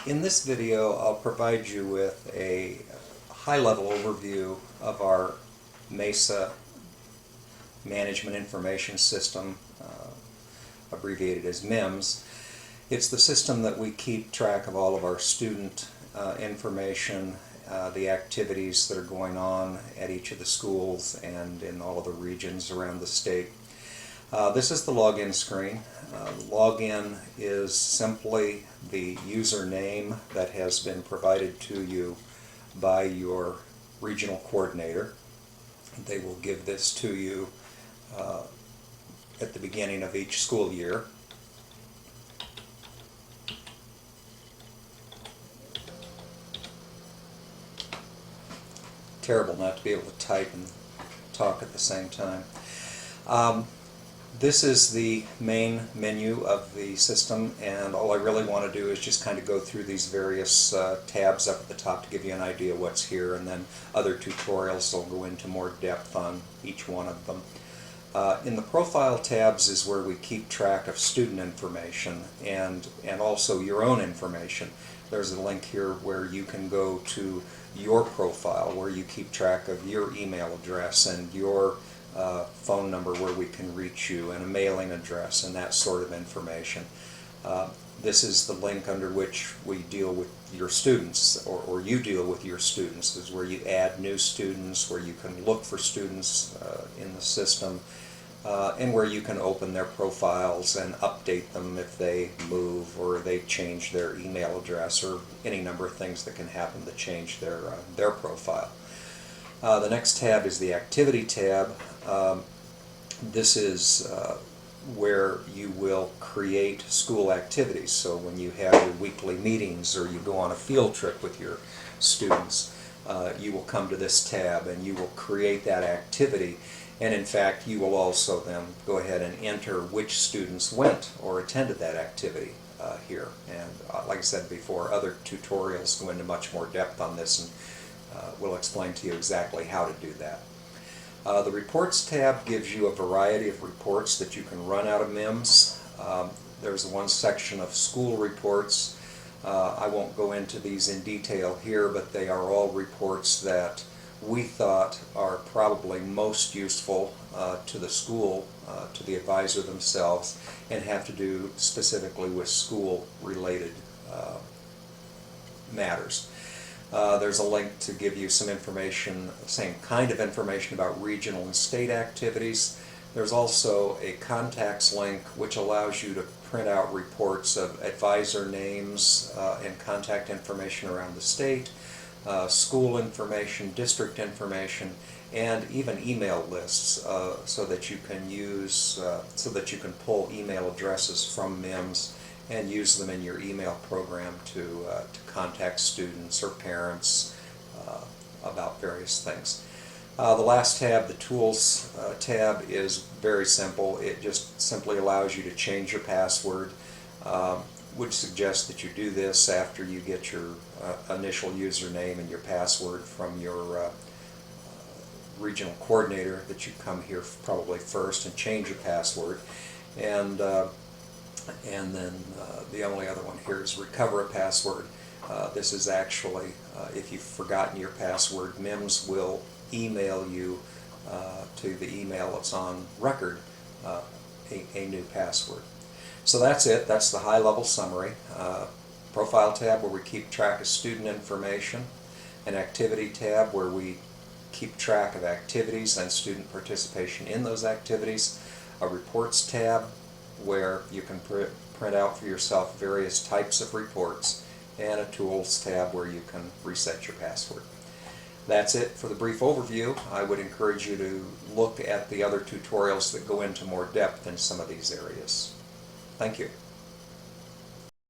In this video, I'll provide you with a high-level overview of our MESA Management Information System, abbreviated as MIMS. It's the system that we keep track of all of our student information, the activities that are going on at each of the schools and in all of the regions around the state. This is the login screen. Login is simply the username that has been provided to you by your regional coordinator. They will give this to you at the beginning of each school year. Terrible not to be able to type and talk at the same time. This is the main menu of the system, and all I really want to do is just kind of go through these various tabs up at the top to give you an idea what's here, and then other tutorials will go into more depth on each one of them. In the profile tabs is where we keep track of student information and also your own information. There's a link here where you can go to your profile, where you keep track of your email address and your phone number where we can reach you, and a mailing address and that sort of information. This is the link under which we deal with your students, or you deal with your students. This is where you add new students, where you can look for students in the system, and where you can open their profiles and update them if they move or they change their email address, or any number of things that can happen to change their profile. The next tab is the Activity tab. This is where you will create school activities. So when you have your weekly meetings or you go on a field trip with your students, you will come to this tab and you will create that activity. And in fact, you will also then go ahead and enter which students went or attended that activity here. And like I said before, other tutorials go into much more depth on this, and we'll explain to you exactly how to do that. The Reports tab gives you a variety of reports that you can run out of MIMS. There's one section of school reports. I won't go into these in detail here, but they are all reports that we thought are probably most useful to the school, to the advisor themselves, and have to do specifically with school-related matters. There's a link to give you some information, same kind of information about regional and state activities. There's also a contacts link which allows you to print out reports of advisor names and contact information around the state, school information, district information, and even email lists so that you can pull email addresses from MIMS and use them in your email program to contact students or parents about various things. The last tab, the Tools tab, is very simple. It just simply allows you to change your password. Would suggest that you do this after you get your initial username and your password from your regional coordinator, that you come here probably first and change your password. And then the only other one here is recover a password. This is actually, if you've forgotten your password, MIMS will email you to the email that's on record a new password. So that's it. That's the high-level summary. Profile tab, where we keep track of student information. An Activity tab, where we keep track of activities and student participation in those activities. A Reports tab, where you can print out for yourself various types of reports, and a Tools tab where you can reset your password. That's it for the brief overview. I would encourage you to look at the other tutorials that go into more depth in some of these areas. Thank you.